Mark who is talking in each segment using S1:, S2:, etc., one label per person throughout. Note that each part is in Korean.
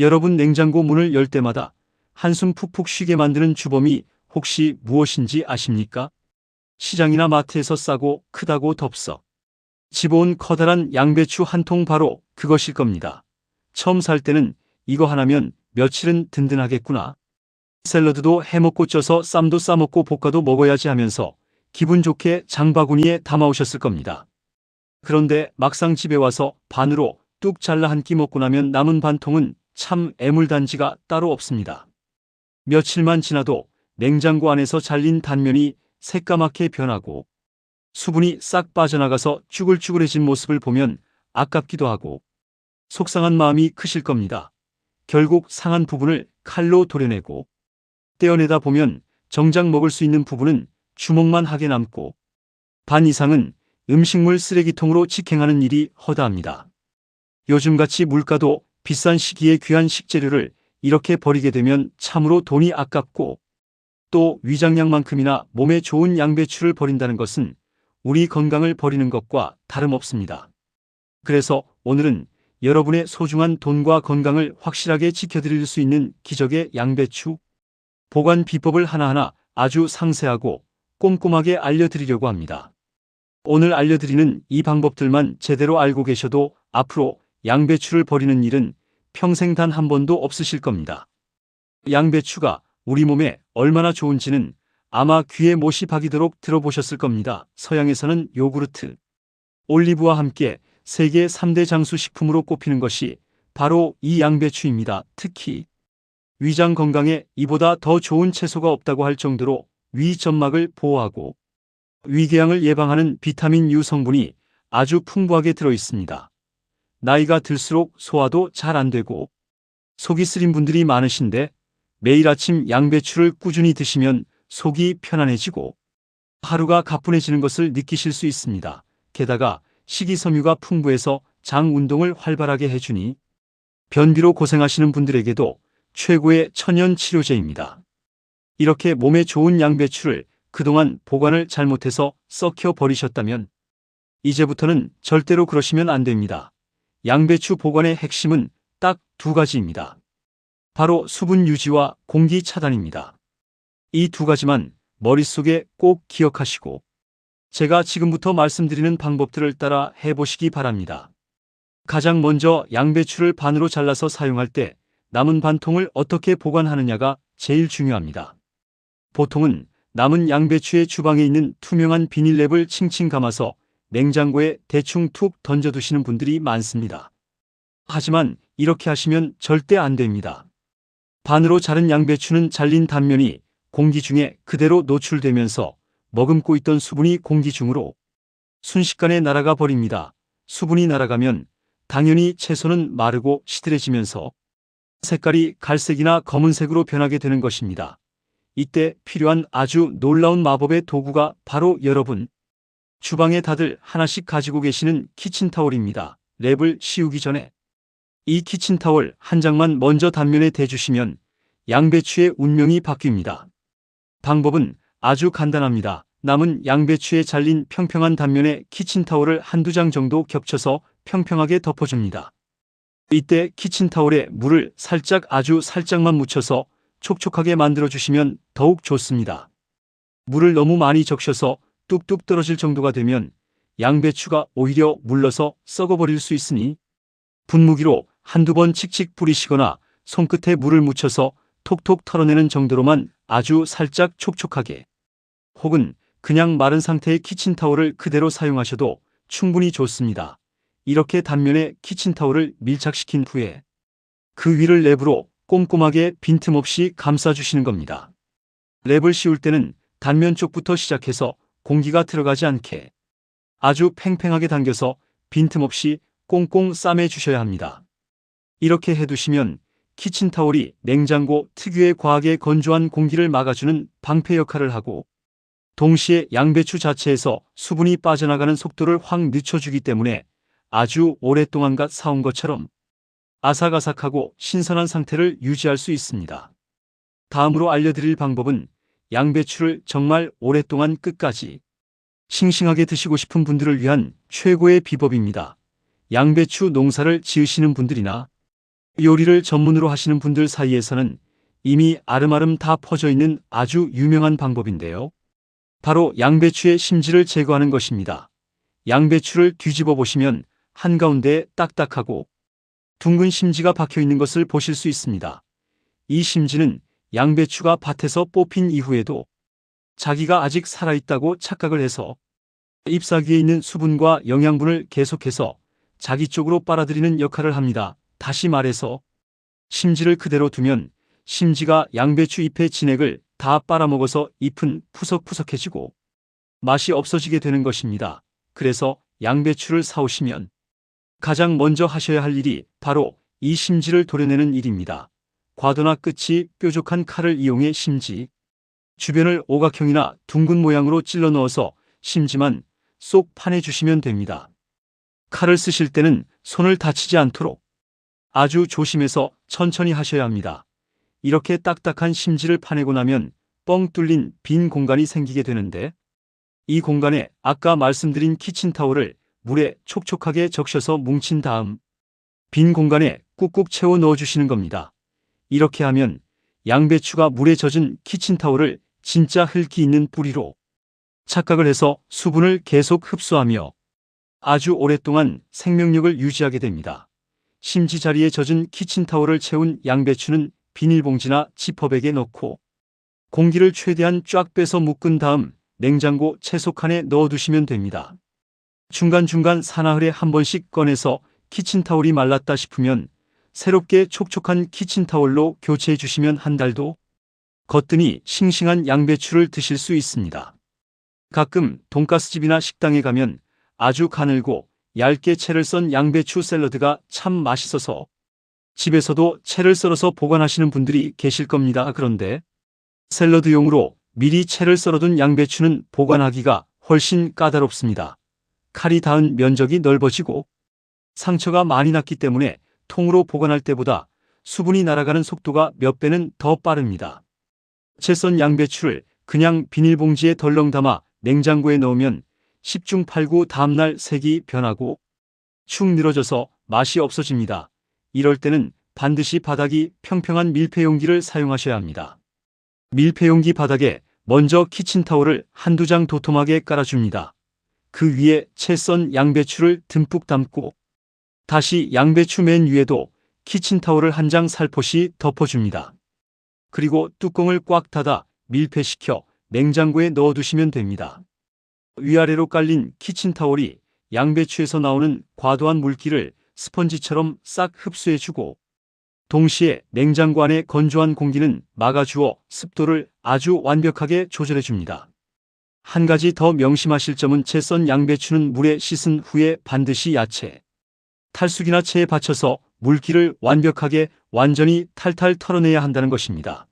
S1: 여러분, 냉장고 문을 열 때마다 한숨 푹푹 쉬게 만드는 주범이 혹시 무엇인지 아십니까? 시장이나 마트에서 싸고 크다고 덥석 집어온 커다란 양배추 한 통, 바로 그것일 겁니다. 처음 살 때는 이거 하나면 며칠은 든든하겠구나, 샐러드도 해먹고 쪄서 쌈도 싸먹고 볶아도 먹어야지 하면서 기분 좋게 장바구니에 담아오셨을 겁니다. 그런데 막상 집에 와서 반으로 뚝 잘라 한 끼 먹고 나면 남은 반통은 참 애물단지가 따로 없습니다. 며칠만 지나도 냉장고 안에서 잘린 단면이 새까맣게 변하고 수분이 싹 빠져나가서 쭈글쭈글해진 모습을 보면 아깝기도 하고 속상한 마음이 크실 겁니다. 결국 상한 부분을 칼로 도려내고 떼어내다 보면 정작 먹을 수 있는 부분은 주먹만 하게 남고 반 이상은 음식물 쓰레기통으로 직행하는 일이 허다합니다. 요즘같이 물가도 비싼 시기에 귀한 식재료를 이렇게 버리게 되면 참으로 돈이 아깝고, 또 위장량만큼이나 몸에 좋은 양배추를 버린다는 것은 우리 건강을 버리는 것과 다름없습니다. 그래서 오늘은 여러분의 소중한 돈과 건강을 확실하게 지켜드릴 수 있는 기적의 양배추 보관 비법을 하나하나 아주 상세하고 꼼꼼하게 알려드리려고 합니다. 오늘 알려드리는 이 방법들만 제대로 알고 계셔도 앞으로 양배추를 버리는 일은 평생 단 한 번도 없으실 겁니다. 양배추가 우리 몸에 얼마나 좋은지는 아마 귀에 못이 박이도록 들어보셨을 겁니다. 서양에서는 요구르트, 올리브와 함께 세계 3대 장수 식품으로 꼽히는 것이 바로 이 양배추입니다. 특히 위장 건강에 이보다 더 좋은 채소가 없다고 할 정도로 위 점막을 보호하고 위궤양을 예방하는 비타민 U 성분이 아주 풍부하게 들어 있습니다. 나이가 들수록 소화도 잘 안 되고 속이 쓰린 분들이 많으신데 매일 아침 양배추를 꾸준히 드시면 속이 편안해지고 하루가 가뿐해지는 것을 느끼실 수 있습니다. 게다가 식이섬유가 풍부해서 장 운동을 활발하게 해주니 변비로 고생하시는 분들에게도 최고의 천연 치료제입니다. 이렇게 몸에 좋은 양배추를 그동안 보관을 잘못해서 썩혀 버리셨다면 이제부터는 절대로 그러시면 안 됩니다. 양배추 보관의 핵심은 딱 두 가지입니다. 바로 수분 유지와 공기 차단입니다. 이 두 가지만 머릿속에 꼭 기억하시고 제가 지금부터 말씀드리는 방법들을 따라 해보시기 바랍니다. 가장 먼저 양배추를 반으로 잘라서 사용할 때 남은 반통을 어떻게 보관하느냐가 제일 중요합니다. 보통은 남은 양배추의 주방에 있는 투명한 비닐랩을 칭칭 감아서 냉장고에 대충 툭 던져두시는 분들이 많습니다. 하지만 이렇게 하시면 절대 안 됩니다. 반으로 자른 양배추는 잘린 단면이 공기 중에 그대로 노출되면서 머금고 있던 수분이 공기 중으로 순식간에 날아가 버립니다. 수분이 날아가면 당연히 채소는 마르고 시들해지면서 색깔이 갈색이나 검은색으로 변하게 되는 것입니다. 이때 필요한 아주 놀라운 마법의 도구가 바로 여러분 주방에 다들 하나씩 가지고 계시는 키친타올입니다. 랩을 씌우기 전에 이 키친타올 한 장만 먼저 단면에 대주시면 양배추의 운명이 바뀝니다. 방법은 아주 간단합니다. 남은 양배추에 잘린 평평한 단면에 키친타올을 한두 장 정도 겹쳐서 평평하게 덮어줍니다. 이때 키친타올에 물을 살짝, 아주 살짝만 묻혀서 촉촉하게 만들어주시면 더욱 좋습니다. 물을 너무 많이 적셔서 뚝뚝 떨어질 정도가 되면 양배추가 오히려 물러서 썩어버릴 수 있으니 분무기로 한두 번 칙칙 뿌리시거나 손끝에 물을 묻혀서 톡톡 털어내는 정도로만 아주 살짝 촉촉하게, 혹은 그냥 마른 상태의 키친타올을 그대로 사용하셔도 충분히 좋습니다. 이렇게 단면에 키친타올을 밀착시킨 후에 그 위를 랩으로 꼼꼼하게 빈틈없이 감싸주시는 겁니다. 랩을 씌울 때는 단면 쪽부터 시작해서 공기가 들어가지 않게 아주 팽팽하게 당겨서 빈틈없이 꽁꽁 싸매주셔야 합니다. 이렇게 해두시면 키친타올이 냉장고 특유의 과하게 건조한 공기를 막아주는 방패 역할을 하고 동시에 양배추 자체에서 수분이 빠져나가는 속도를 확 늦춰주기 때문에 아주 오랫동안 갓 사온 것처럼 아삭아삭하고 신선한 상태를 유지할 수 있습니다. 다음으로 알려드릴 방법은 양배추를 정말 오랫동안 끝까지 싱싱하게 드시고 싶은 분들을 위한 최고의 비법입니다. 양배추 농사를 지으시는 분들이나 요리를 전문으로 하시는 분들 사이에서는 이미 아름아름 다 퍼져 있는 아주 유명한 방법인데요. 바로 양배추의 심지를 제거하는 것입니다. 양배추를 뒤집어 보시면 한가운데 딱딱하고 둥근 심지가 박혀 있는 것을 보실 수 있습니다. 이 심지는 양배추가 밭에서 뽑힌 이후에도 자기가 아직 살아있다고 착각을 해서 잎사귀에 있는 수분과 영양분을 계속해서 자기 쪽으로 빨아들이는 역할을 합니다. 다시 말해서 심지를 그대로 두면 심지가 양배추 잎의 진액을 다 빨아먹어서 잎은 푸석푸석해지고 맛이 없어지게 되는 것입니다. 그래서 양배추를 사오시면 가장 먼저 하셔야 할 일이 바로 이 심지를 도려내는 일입니다. 과도나 끝이 뾰족한 칼을 이용해 심지 주변을 오각형이나 둥근 모양으로 찔러 넣어서 심지만 쏙 파내주시면 됩니다. 칼을 쓰실 때는 손을 다치지 않도록 아주 조심해서 천천히 하셔야 합니다. 이렇게 딱딱한 심지를 파내고 나면 뻥 뚫린 빈 공간이 생기게 되는데, 이 공간에 아까 말씀드린 키친타올을 물에 촉촉하게 적셔서 뭉친 다음 빈 공간에 꾹꾹 채워 넣어주시는 겁니다. 이렇게 하면 양배추가 물에 젖은 키친타올을 진짜 흙기 있는 뿌리로 착각을 해서 수분을 계속 흡수하며 아주 오랫동안 생명력을 유지하게 됩니다. 심지 자리에 젖은 키친타올을 채운 양배추는 비닐봉지나 지퍼백에 넣고 공기를 최대한 쫙 빼서 묶은 다음 냉장고 채소칸에 넣어두시면 됩니다. 중간중간 사나흘에 한 번씩 꺼내서 키친타올이 말랐다 싶으면 새롭게 촉촉한 키친타올로 교체해 주시면 한 달도 거뜬히 싱싱한 양배추를 드실 수 있습니다. 가끔 돈가스집이나 식당에 가면 아주 가늘고 얇게 채를 썬 양배추 샐러드가 참 맛있어서 집에서도 채를 썰어서 보관하시는 분들이 계실 겁니다. 그런데 샐러드용으로 미리 채를 썰어둔 양배추는 보관하기가 훨씬 까다롭습니다. 칼이 닿은 면적이 넓어지고 상처가 많이 났기 때문에 통으로 보관할 때보다 수분이 날아가는 속도가 몇 배는 더 빠릅니다. 채 썬 양배추를 그냥 비닐봉지에 덜렁 담아 냉장고에 넣으면 10중 8구 다음날 색이 변하고 축 늘어져서 맛이 없어집니다. 이럴 때는 반드시 바닥이 평평한 밀폐용기를 사용하셔야 합니다. 밀폐용기 바닥에 먼저 키친타올을 한두 장 도톰하게 깔아줍니다. 그 위에 채 썬 양배추를 듬뿍 담고 다시 양배추 맨 위에도 키친타올을 한 장 살포시 덮어줍니다. 그리고 뚜껑을 꽉 닫아 밀폐시켜 냉장고에 넣어두시면 됩니다. 위아래로 깔린 키친타올이 양배추에서 나오는 과도한 물기를 스펀지처럼 싹 흡수해주고 동시에 냉장고 안의 건조한 공기는 막아주어 습도를 아주 완벽하게 조절해줍니다. 한 가지 더 명심하실 점은 채 썬 양배추는 물에 씻은 후에 반드시 야채 탈수기나 체에 받쳐서 물기를 완전히 탈탈 털어내야 한다는 것입니다.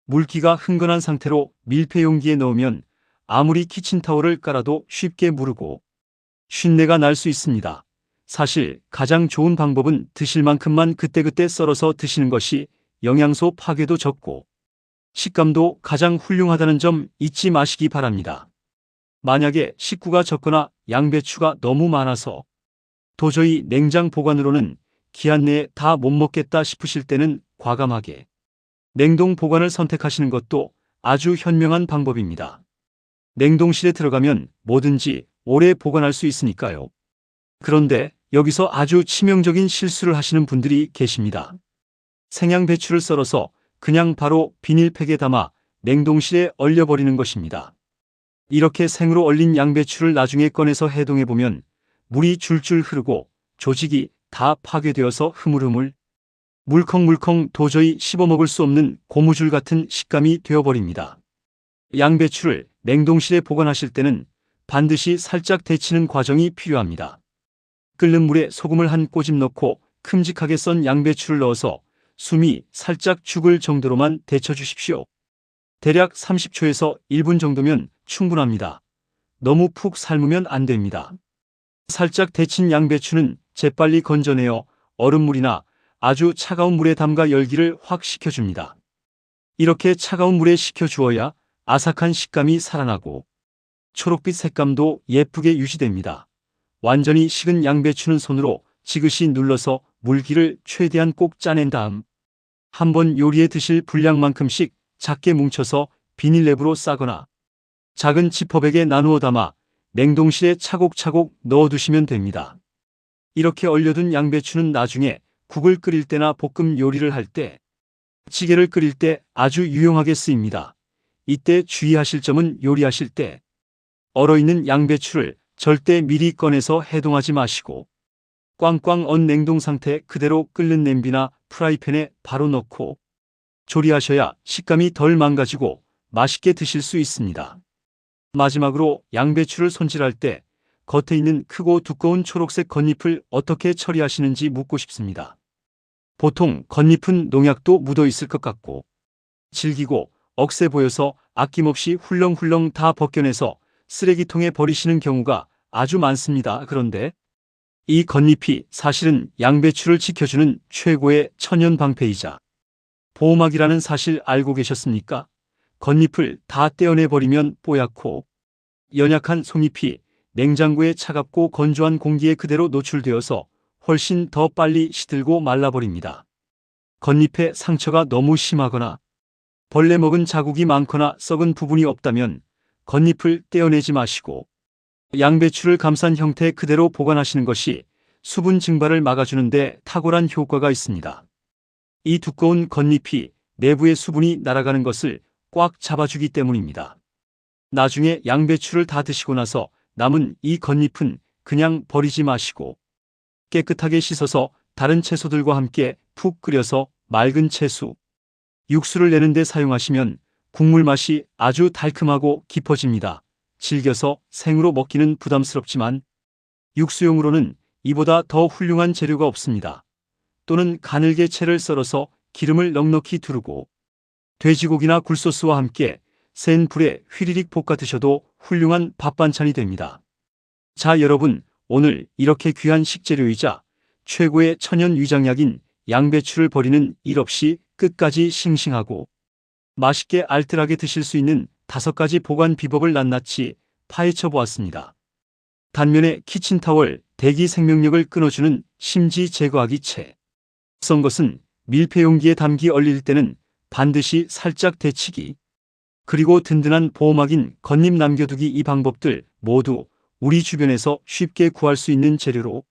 S1: 물기가 흥건한 상태로 밀폐용기에 넣으면 아무리 키친타올을 깔아도 쉽게 무르고 쉰내가 날 수 있습니다. 사실 가장 좋은 방법은 드실 만큼만 그때그때 썰어서 드시는 것이 영양소 파괴도 적고 식감도 가장 훌륭하다는 점 잊지 마시기 바랍니다. 만약에 식구가 적거나 양배추가 너무 많아서 도저히 냉장 보관으로는 기한 내에 다 못 먹겠다 싶으실 때는 과감하게 냉동 보관을 선택하시는 것도 아주 현명한 방법입니다. 냉동실에 들어가면 뭐든지 오래 보관할 수 있으니까요. 그런데 여기서 아주 치명적인 실수를 하시는 분들이 계십니다. 생양배추를 썰어서 그냥 바로 비닐팩에 담아 냉동실에 얼려버리는 것입니다. 이렇게 생으로 얼린 양배추를 나중에 꺼내서 해동해보면 물이 줄줄 흐르고 조직이 다 파괴되어서 흐물흐물 물컹물컹 도저히 씹어먹을 수 없는 고무줄 같은 식감이 되어버립니다. 양배추를 냉동실에 보관하실 때는 반드시 살짝 데치는 과정이 필요합니다. 끓는 물에 소금을 한 꼬집 넣고 큼직하게 썬 양배추를 넣어서 숨이 살짝 죽을 정도로만 데쳐주십시오. 대략 30초에서 1분 정도면 충분합니다. 너무 푹 삶으면 안 됩니다. 살짝 데친 양배추는 재빨리 건져내어 얼음물이나 아주 차가운 물에 담가 열기를 확 식혀줍니다. 이렇게 차가운 물에 식혀주어야 아삭한 식감이 살아나고 초록빛 색감도 예쁘게 유지됩니다. 완전히 식은 양배추는 손으로 지그시 눌러서 물기를 최대한 꼭 짜낸 다음 한번 요리에 드실 분량만큼씩 작게 뭉쳐서 비닐랩으로 싸거나 작은 지퍼백에 나누어 담아 냉동실에 차곡차곡 넣어두시면 됩니다. 이렇게 얼려둔 양배추는 나중에 국을 끓일 때나 볶음 요리를 할 때, 찌개를 끓일 때 아주 유용하게 쓰입니다. 이때 주의하실 점은 요리하실 때 얼어있는 양배추를 절대 미리 꺼내서 해동하지 마시고 꽝꽝 언 냉동 상태 그대로 끓는 냄비나 프라이팬에 바로 넣고 조리하셔야 식감이 덜 망가지고 맛있게 드실 수 있습니다. 마지막으로 양배추를 손질할 때 겉에 있는 크고 두꺼운 초록색 겉잎을 어떻게 처리하시는지 묻고 싶습니다. 보통 겉잎은 농약도 묻어 있을 것 같고 질기고 억세 보여서 아낌없이 훌렁훌렁 다 벗겨내서 쓰레기통에 버리시는 경우가 아주 많습니다. 그런데 이 겉잎이 사실은 양배추를 지켜주는 최고의 천연 방패이자 보호막이라는 사실 알고 계셨습니까? 겉잎을 다 떼어내 버리면 뽀얗고 연약한 속잎이 냉장고의 차갑고 건조한 공기에 그대로 노출되어서 훨씬 더 빨리 시들고 말라버립니다. 겉잎에 상처가 너무 심하거나 벌레 먹은 자국이 많거나 썩은 부분이 없다면 겉잎을 떼어내지 마시고 양배추를 감싼 형태 그대로 보관하시는 것이 수분 증발을 막아주는데 탁월한 효과가 있습니다. 이 두꺼운 겉잎이 내부의 수분이 날아가는 것을 꽉 잡아주기 때문입니다. 나중에 양배추를 다 드시고 나서 남은 이 겉잎은 그냥 버리지 마시고 깨끗하게 씻어서 다른 채소들과 함께 푹 끓여서 맑은 채소, 육수를 내는 데 사용하시면 국물 맛이 아주 달콤하고 깊어집니다. 질겨서 생으로 먹기는 부담스럽지만 육수용으로는 이보다 더 훌륭한 재료가 없습니다. 또는 가늘게 채를 썰어서 기름을 넉넉히 두르고 돼지고기나 굴소스와 함께 센 불에 휘리릭 볶아 드셔도 훌륭한 밥반찬이 됩니다. 자, 여러분, 오늘 이렇게 귀한 식재료이자 최고의 천연 위장약인 양배추를 버리는 일 없이 끝까지 싱싱하고 맛있게 알뜰하게 드실 수 있는 5가지 보관 비법을 낱낱이 파헤쳐 보았습니다. 단면에 키친타월, 대기 생명력을 끊어주는 심지 제거하기 채. 썬 것은 밀폐용기에 담기 얼릴 때는 반드시 살짝 데치기. 그리고 든든한 보호막인 겉잎 남겨두기. 이 방법들 모두 우리 주변에서 쉽게 구할 수 있는 재료로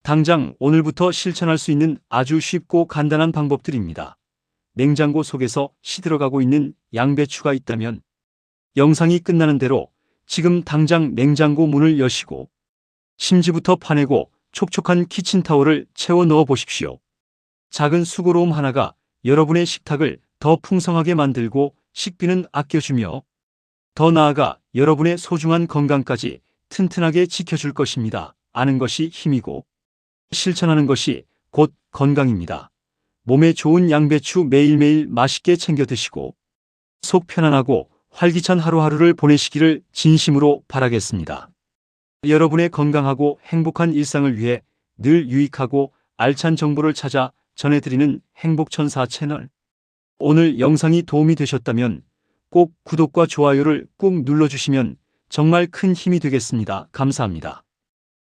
S1: 당장 오늘부터 실천할 수 있는 아주 쉽고 간단한 방법들입니다. 냉장고 속에서 시들어가고 있는 양배추가 있다면 영상이 끝나는 대로 지금 당장 냉장고 문을 여시고 심지부터 파내고 촉촉한 키친타월을 채워 넣어 보십시오. 작은 수고로움 하나가 여러분의 식탁을 더 풍성하게 만들고 식비는 아껴주며 더 나아가 여러분의 소중한 건강까지 튼튼하게 지켜줄 것입니다. 아는 것이 힘이고 실천하는 것이 곧 건강입니다. 몸에 좋은 양배추 매일매일 맛있게 챙겨 드시고 속 편안하고 활기찬 하루하루를 보내시기를 진심으로 바라겠습니다. 여러분의 건강하고 행복한 일상을 위해 늘 유익하고 알찬 정보를 찾아 전해드리는 행복천사 채널. 오늘 영상이 도움이 되셨다면 꼭 구독과 좋아요를 꾹 눌러주시면 정말 큰 힘이 되겠습니다. 감사합니다.